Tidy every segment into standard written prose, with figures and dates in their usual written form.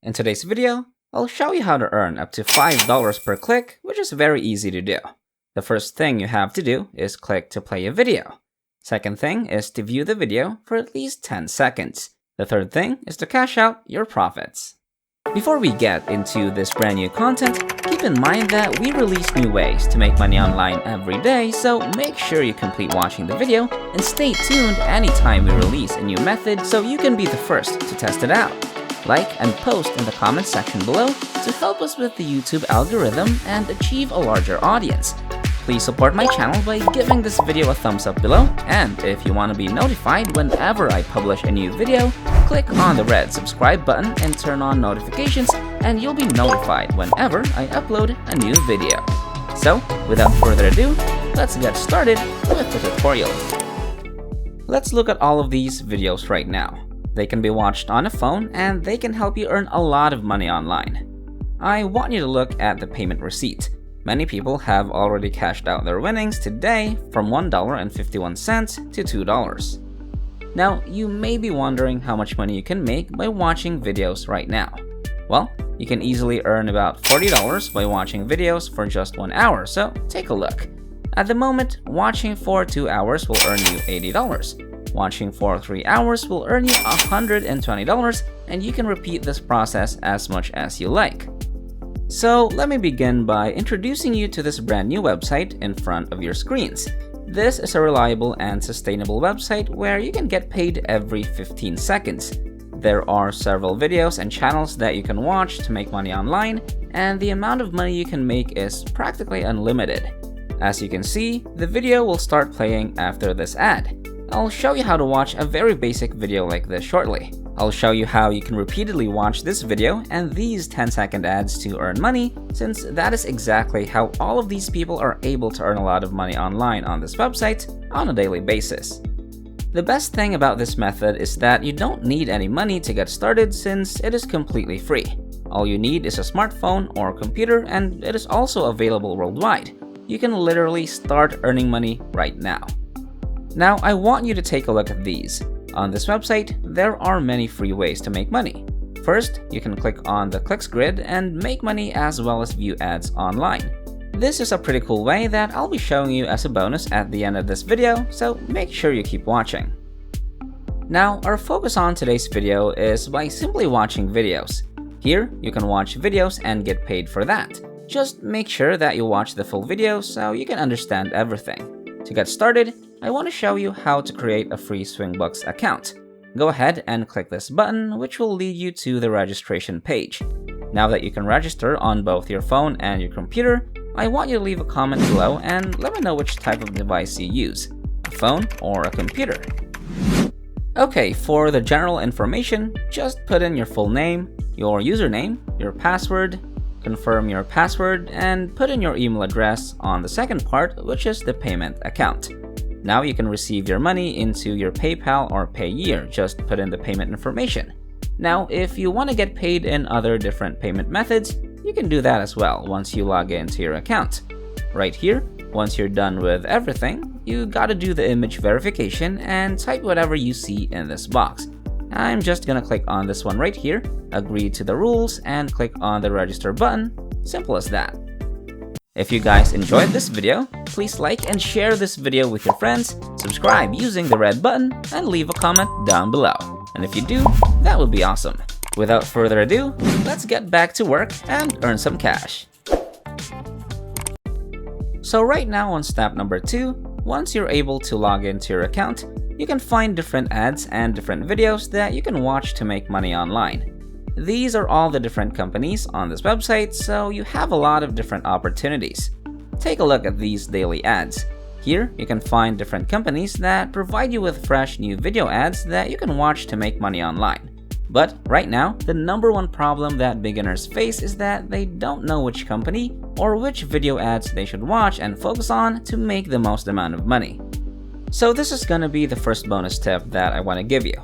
In today's video, I'll show you how to earn up to $5 per click, which is very easy to do. The first thing you have to do is click to play a video. Second thing is to view the video for at least 10 seconds. The third thing is to cash out your profits. Before we get into this brand new content, keep in mind that we release new ways to make money online every day, so make sure you complete watching the video and stay tuned anytime we release a new method so you can be the first to test it out. Like and post in the comments section below to help us with the YouTube algorithm and achieve a larger audience. Please support my channel by giving this video a thumbs up below, and if you want to be notified whenever I publish a new video, click on the red subscribe button and turn on notifications, and you'll be notified whenever I upload a new video. So, without further ado, let's get started with the tutorial. Let's look at all of these videos right now. They can be watched on a phone, and they can help you earn a lot of money online. I want you to look at the payment receipt. Many people have already cashed out their winnings today from $1.51 to $2. Now, you may be wondering how much money you can make by watching videos right now. Well, you can easily earn about $40 by watching videos for just 1 hour, so take a look. At the moment, watching for 2 hours will earn you $80. Watching for 3 hours will earn you $120, and you can repeat this process as much as you like. So let me begin by introducing you to this brand new website in front of your screens. This is a reliable and sustainable website where you can get paid every 15 seconds. There are several videos and channels that you can watch to make money online, and the amount of money you can make is practically unlimited. As you can see, the video will start playing after this ad. I'll show you how to watch a very basic video like this shortly. I'll show you how you can repeatedly watch this video and these 10-second ads to earn money, since that is exactly how all of these people are able to earn a lot of money online on this website on a daily basis. The best thing about this method is that you don't need any money to get started since it is completely free. All you need is a smartphone or computer, and it is also available worldwide. You can literally start earning money right now. Now, I want you to take a look at these. On this website, there are many free ways to make money. First, you can click on the clicks grid and make money as well as view ads online. This is a pretty cool way that I'll be showing you as a bonus at the end of this video, so make sure you keep watching. Now, our focus on today's video is by simply watching videos. Here, you can watch videos and get paid for that. Just make sure that you watch the full video so you can understand everything. To get started, I want to show you how to create a free Swingbucks account. Go ahead and click this button, which will lead you to the registration page. Now that you can register on both your phone and your computer, I want you to leave a comment below and let me know which type of device you use, a phone or a computer. Okay, for the general information, just put in your full name, your username, your password, confirm your password, and put in your email address on the second part, which is the payment account. Now you can receive your money into your PayPal or Payeer. Just put in the payment information. Now, if you want to get paid in other different payment methods, you can do that as well once you log into your account. Right here, once you're done with everything, you gotta do the image verification and type whatever you see in this box. I'm just gonna click on this one right here, agree to the rules, and click on the register button. Simple as that. If you guys enjoyed this video, please like and share this video with your friends, subscribe using the red button, and leave a comment down below. And if you do, that would be awesome. Without further ado, let's get back to work and earn some cash. So right now on step number 2, once you're able to log into your account, you can find different ads and different videos that you can watch to make money online. These are all the different companies on this website, so you have a lot of different opportunities. Take a look at these daily ads. Here, you can find different companies that provide you with fresh new video ads that you can watch to make money online. But right now, the number one problem that beginners face is that they don't know which company or which video ads they should watch and focus on to make the most amount of money. So this is gonna be the first bonus tip that I want to give you.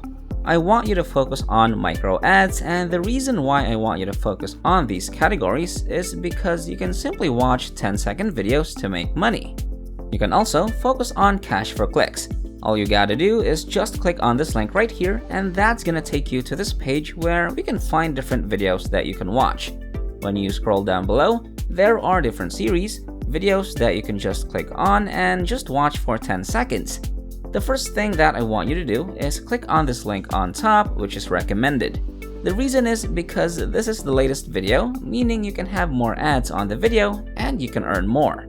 I want you to focus on micro ads, and the reason why I want you to focus on these categories is because you can simply watch 10-second videos to make money. You can also focus on cash for clicks. All you gotta do is just click on this link right here, and that's gonna take you to this page where we can find different videos that you can watch. When you scroll down below, there are different series, videos that you can just click on and just watch for 10 seconds. The first thing that I want you to do is click on this link on top, which is recommended. The reason is because this is the latest video, meaning you can have more ads on the video and you can earn more.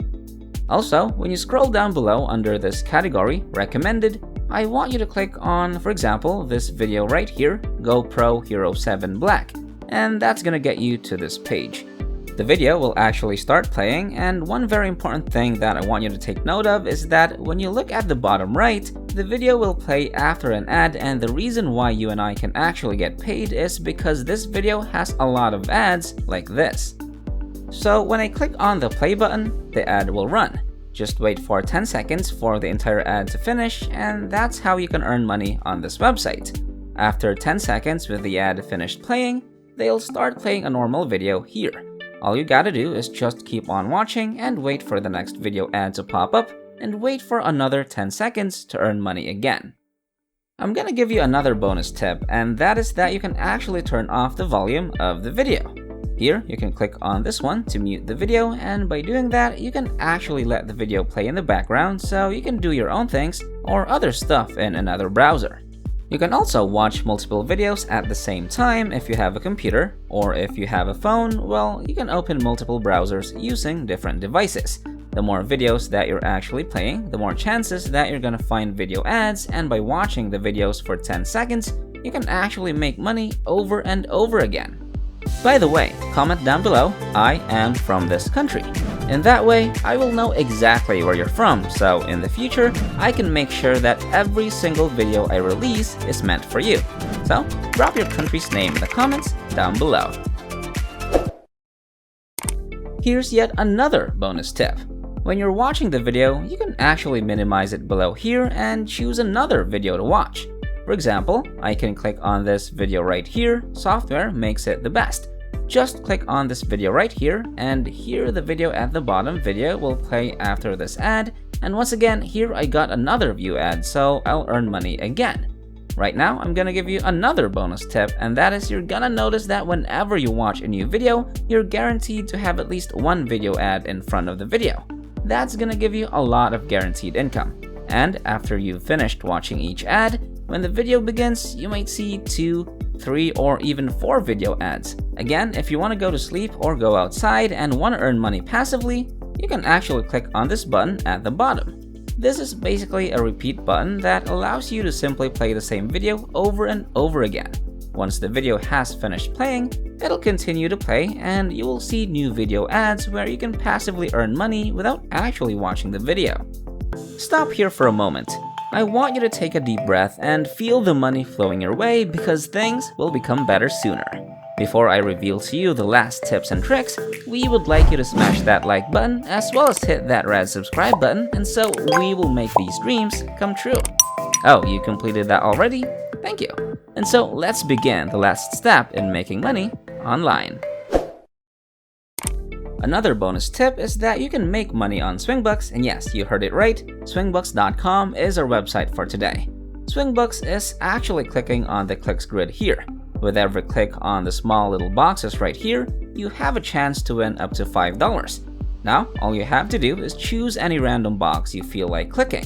Also, when you scroll down below under this category, recommended, I want you to click on, for example, this video right here, GoPro Hero 7 Black, and that's gonna get you to this page. The video will actually start playing, and one very important thing that I want you to take note of is that when you look at the bottom right, the video will play after an ad, and the reason why you and I can actually get paid is because this video has a lot of ads like this. So when I click on the play button, the ad will run. Just wait for 10 seconds for the entire ad to finish, and that's how you can earn money on this website. After 10 seconds with the ad finished playing, they'll start playing a normal video here. All you gotta do is just keep on watching and wait for the next video ad to pop up, and wait for another 10 seconds to earn money again. I'm gonna give you another bonus tip, and that is that you can actually turn off the volume of the video. Here, you can click on this one to mute the video, and by doing that, you can actually let the video play in the background so you can do your own things or other stuff in another browser. You can also watch multiple videos at the same time if you have a computer, or if you have a phone, well, you can open multiple browsers using different devices. The more videos that you're actually playing, the more chances that you're gonna find video ads, and by watching the videos for 10 seconds, you can actually make money over and over again. By the way, comment down below, I am from this country. In that way, I will know exactly where you're from, so in the future, I can make sure that every single video I release is meant for you. So, drop your country's name in the comments down below. Here's yet another bonus tip. When you're watching the video, you can actually minimize it below here and choose another video to watch. For example, I can click on this video right here, software makes it the best. Just click on this video right here, and here the video at the bottom video will play after this ad, and once again, here I got another view ad, so I'll earn money again. Right now, I'm gonna give you another bonus tip, and that is you're gonna notice that whenever you watch a new video, you're guaranteed to have at least one video ad in front of the video. That's gonna give you a lot of guaranteed income. And after you've finished watching each ad, when the video begins, you might see 2, 3, or even 4 video ads. Again, if you want to go to sleep or go outside and want to earn money passively, you can actually click on this button at the bottom. This is basically a repeat button that allows you to simply play the same video over and over again. Once the video has finished playing, it'll continue to play, and you will see new video ads where you can passively earn money without actually watching the video. Stop here for a moment. I want you to take a deep breath and feel the money flowing your way, because things will become better sooner. Before I reveal to you the last tips and tricks, we would like you to smash that like button as well as hit that red subscribe button, and so we will make these dreams come true. Oh, you completed that already? Thank you. And so let's begin the last step in making money online. Another bonus tip is that you can make money on Swingbucks, and yes, you heard it right, swingbucks.com is our website for today. Swingbucks is actually clicking on the clicks grid here. With every click on the small little boxes right here, you have a chance to win up to $5. Now, all you have to do is choose any random box you feel like clicking.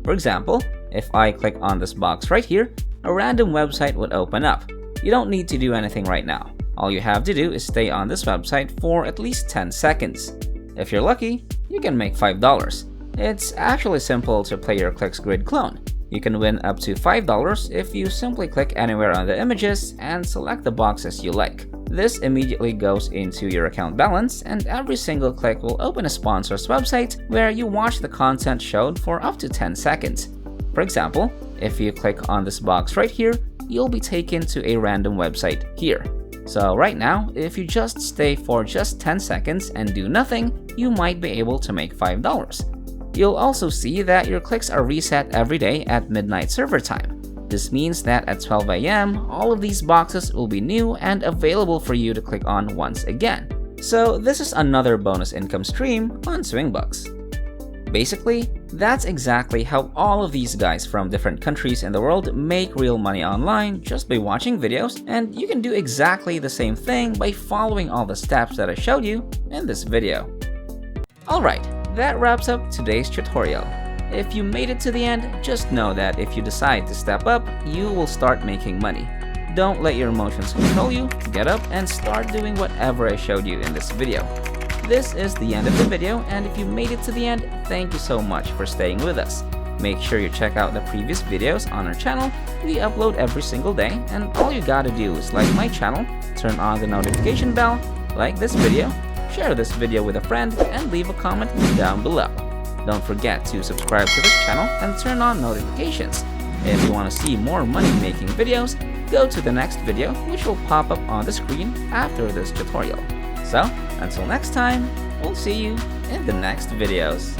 For example, if I click on this box right here, a random website would open up. You don't need to do anything right now. All you have to do is stay on this website for at least 10 seconds. If you're lucky, you can make $5. It's actually simple to play your clicks grid clone. You can win up to $5 if you simply click anywhere on the images and select the boxes you like. This immediately goes into your account balance, and every single click will open a sponsor's website where you watch the content showed for up to 10 seconds. For example, if you click on this box right here, you'll be taken to a random website here. So right now, if you just stay for just 10 seconds and do nothing, you might be able to make $5. You'll also see that your clicks are reset every day at midnight server time. This means that at 12 AM, all of these boxes will be new and available for you to click on once again. So this is another bonus income stream on Swingbucks. Basically, That's exactly how all of these guys from different countries in the world make real money online just by watching videos, and you can do exactly the same thing by following all the steps that I showed you in this video. Alright, that wraps up today's tutorial. If you made it to the end, just know that if you decide to step up, you will start making money. Don't let your emotions control you, get up and start doing whatever I showed you in this video. This is the end of the video, and if you made it to the end, thank you so much for staying with us. Make sure you check out the previous videos on our channel. We upload every single day, and all you gotta do is like my channel, turn on the notification bell, like this video, share this video with a friend, and leave a comment down below. Don't forget to subscribe to this channel and turn on notifications. If you want to see more money-making videos, go to the next video, which will pop up on the screen after this tutorial. So, until next time, we'll see you in the next videos.